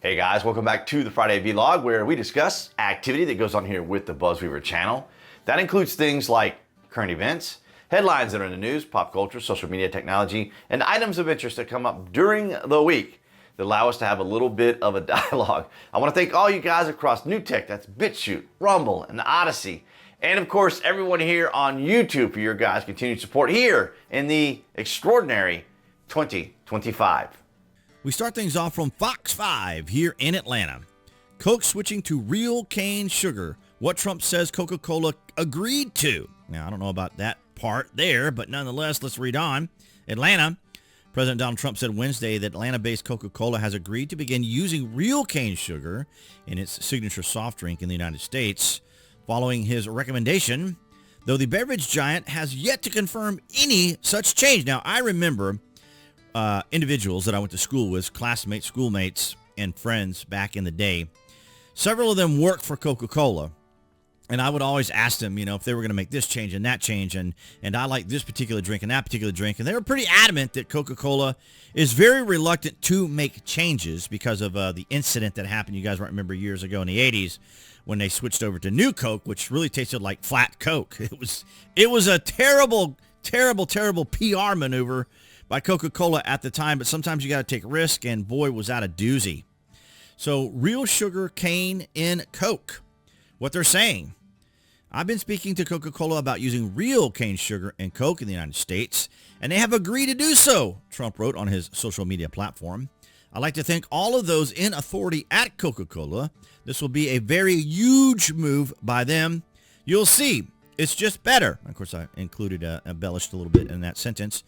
Hey guys, welcome back to the Friday Vlog, where we discuss activity that goes on here with the BuzWeaver channel. That includes things like current events, headlines that are in the news, pop culture, social media, technology, and items of interest that come up during the week that allow us to have a little bit of a dialogue. I want to thank all you guys across New Tech, that's BitChute, Rumble, and Odyssey, and of course everyone here on YouTube for your guys' continued support here in the extraordinary 2025. We start things off from Fox 5 here in Atlanta. Coke switching to real cane sugar. What Trump says Coca-Cola agreed to. Now, I don't know about that part there, but nonetheless, let's read on. Atlanta. President Donald Trump said Wednesday that Atlanta-based Coca-Cola has agreed to begin using real cane sugar in its signature soft drink in the United States, following his recommendation, though the beverage giant has yet to confirm any such change. Now, I remember individuals that I went to school with, classmates, schoolmates, and friends back in the day. Several of them worked for Coca-Cola, and I would always ask them, if they were going to make this change and that change, and I like this particular drink and that particular drink, and they were pretty adamant that Coca-Cola is very reluctant to make changes because of the incident that happened, you guys might remember, years ago in the 80s when they switched over to New Coke, which really tasted like flat Coke. It was a terrible, terrible, terrible PR maneuver by Coca-Cola at the time, but sometimes you got to take risk, and boy, was that a doozy. So real sugar cane in Coke. What they're saying. I've been speaking to Coca-Cola about using real cane sugar in Coke in the United States, and they have agreed to do so, Trump wrote on his social media platform. I'd like to thank all of those in authority at Coca-Cola. This will be a very huge move by them. You'll see. It's just better. Of course, I embellished a little bit in that sentence.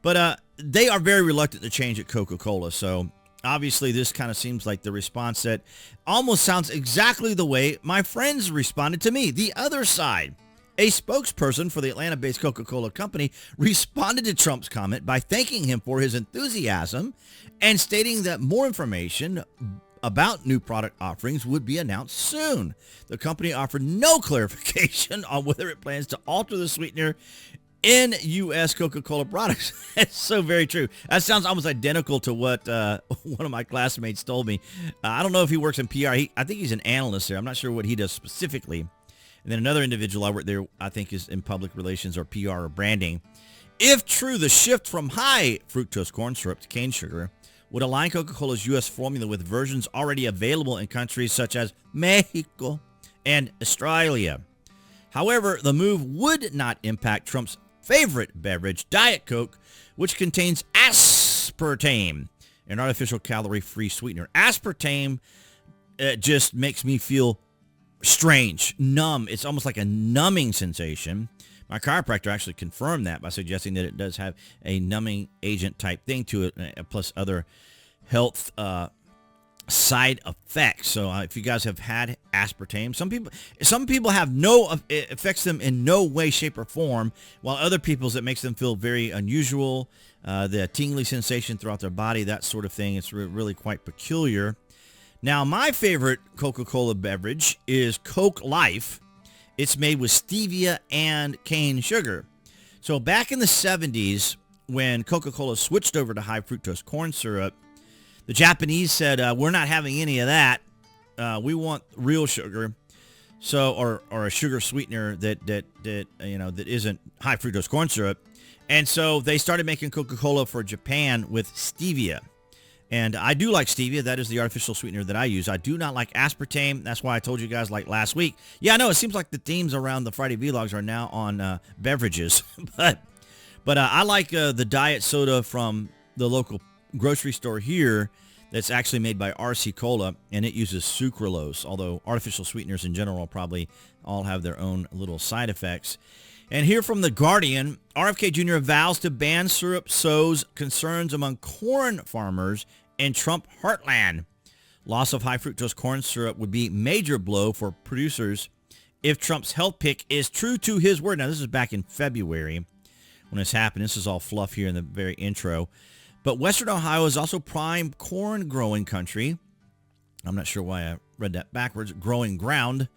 But they are very reluctant to change at Coca-Cola. So obviously this kind of seems like the response that almost sounds exactly the way my friends responded to me. The other side, a spokesperson for the Atlanta-based Coca-Cola company responded to Trump's comment by thanking him for his enthusiasm and stating that more information about new product offerings would be announced soon. The company offered no clarification on whether it plans to alter the sweetener in U.S. Coca-Cola products. That's so very true. That sounds almost identical to what one of my classmates told me. I don't know if he works in PR. I think he's an analyst there. I'm not sure what he does specifically. And then another individual I work there, I think, is in public relations or PR or branding. If true, the shift from high-fructose corn syrup to cane sugar would align Coca-Cola's U.S. formula with versions already available in countries such as Mexico and Australia. However, the move would not impact Trump's favorite beverage, Diet Coke, which contains aspartame, an artificial calorie-free sweetener. Aspartame just makes me feel strange, numb. It's almost like a numbing sensation. My chiropractor actually confirmed that by suggesting that it does have a numbing agent type thing to it, plus other health side effects. So if you guys have had aspartame, some people have it affects them in no way, shape, or form, while other people's it makes them feel very unusual, the tingly sensation throughout their body, that sort of thing. It's really quite peculiar. Now, my favorite Coca-Cola beverage is Coke Life. It's made with stevia and cane sugar. So back in the 70s, when Coca-Cola switched over to high-fructose corn syrup, the Japanese said, we're not having any of that. We want real sugar, or a sugar sweetener that isn't high fructose corn syrup. And so they started making Coca-Cola for Japan with stevia. And I do like stevia. That is the artificial sweetener that I use. I do not like aspartame. That's why I told you guys like last week. Yeah, I know it seems like the themes around the Friday Vlogs are now on beverages, but I like the diet soda from the local grocery store here that's actually made by RC Cola, and it uses sucralose, although artificial sweeteners in general probably all have their own little side effects. And here from The Guardian, RFK Jr. vows to ban syrup sows concerns among corn farmers in Trump heartland. Loss of high-fructose corn syrup would be major blow for producers if Trump's health pick is true to his word. Now, this is back in February when this happened. This is all fluff here in the very intro. But Western Ohio is also prime corn growing country. I'm not sure why I read that backwards. Growing ground.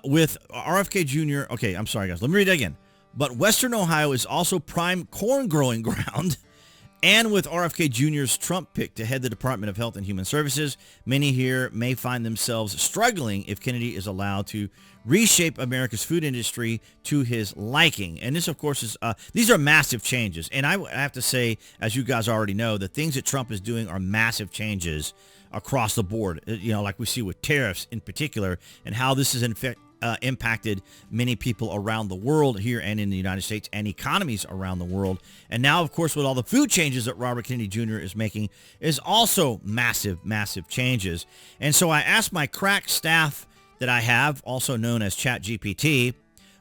With RFK Jr. Okay, I'm sorry, guys. Let me read it again. But Western Ohio is also prime corn growing ground And with RFK Jr.'s Trump pick to head the Department of Health and Human Services, many here may find themselves struggling if Kennedy is allowed to reshape America's food industry to his liking. And this, of course, is these are massive changes. And I have to say, as you guys already know, the things that Trump is doing are massive changes across the board, like we see with tariffs in particular, and how this is in fact impacted many people around the world here and in the United States and economies around the world. And now, of course, with all the food changes that Robert Kennedy Jr. is making is also massive, massive changes. And so I asked my crack staff that I have, also known as ChatGPT,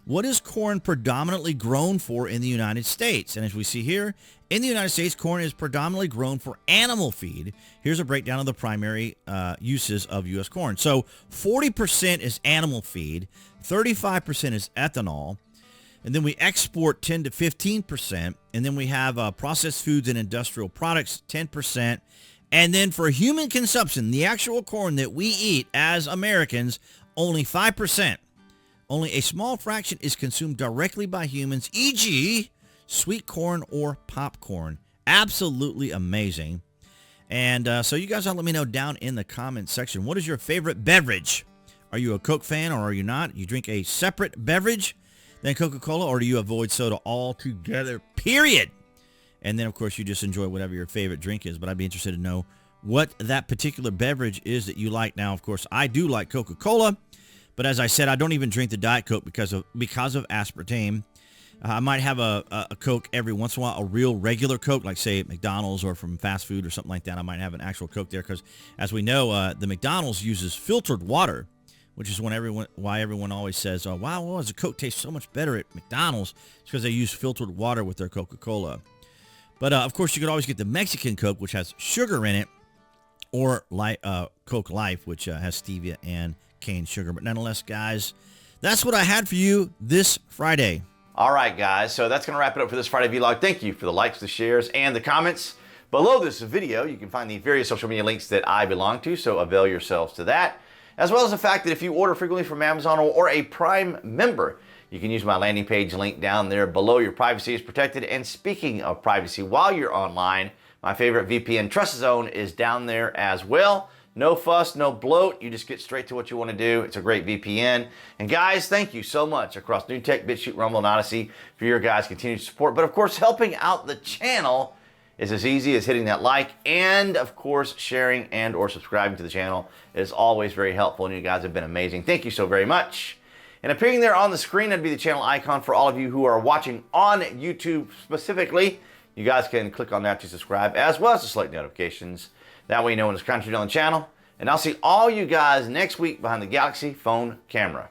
what is corn predominantly grown for in the United States? And as we see here, in the United States, corn is predominantly grown for animal feed. Here's a breakdown of the primary uses of U.S. corn. So 40% is animal feed, 35% is ethanol, and then we export 10 to 15%, and then we have processed foods and industrial products, 10%, and then for human consumption, the actual corn that we eat as Americans, only 5%. Only a small fraction is consumed directly by humans, e.g., sweet corn or popcorn. Absolutely amazing. And so you guys all let me know down in the comments section, what is your favorite beverage? Are you a Coke fan or are you not? You drink a separate beverage than Coca-Cola, or do you avoid soda altogether, period? And then, of course, you just enjoy whatever your favorite drink is. But I'd be interested to know what that particular beverage is that you like. Now, of course, I do like Coca-Cola. But as I said, I don't even drink the Diet Coke because of aspartame. I might have a Coke every once in a while, a real regular Coke, like say at McDonald's or from fast food or something like that. I might have an actual Coke there because, as we know, the McDonald's uses filtered water, which is why everyone always says, "Oh, wow, well, does the Coke taste so much better at McDonald's?" It's because they use filtered water with their Coca-Cola. But of course, you could always get the Mexican Coke, which has sugar in it, or Coke Life, which has stevia and cane sugar. But nonetheless, guys, that's what I had for you this Friday. All right, guys, so that's going to wrap it up for this Friday vlog. Thank you for the likes, the shares, and the comments. Below this video, you can find the various social media links that I belong to, so avail yourselves to that, as well as the fact that if you order frequently from Amazon or a Prime member, you can use my landing page link down there below. Your privacy is protected. And speaking of privacy, while you're online, my favorite VPN Trust Zone is down there as well. No fuss, no bloat. You just get straight to what you want to do. It's a great VPN. And guys, thank you so much across NewTek, BitChute, Rumble, and Odyssey for your guys' continued support. But of course, helping out the channel is as easy as hitting that like and, of course, sharing and or subscribing to the channel. It is always very helpful, and you guys have been amazing. Thank you so very much. And appearing there on the screen, that'd be the channel icon for all of you who are watching on YouTube specifically. You guys can click on that to subscribe, as well as to select notifications. That way you know when it's content on the channel. And I'll see all you guys next week behind the Galaxy phone camera.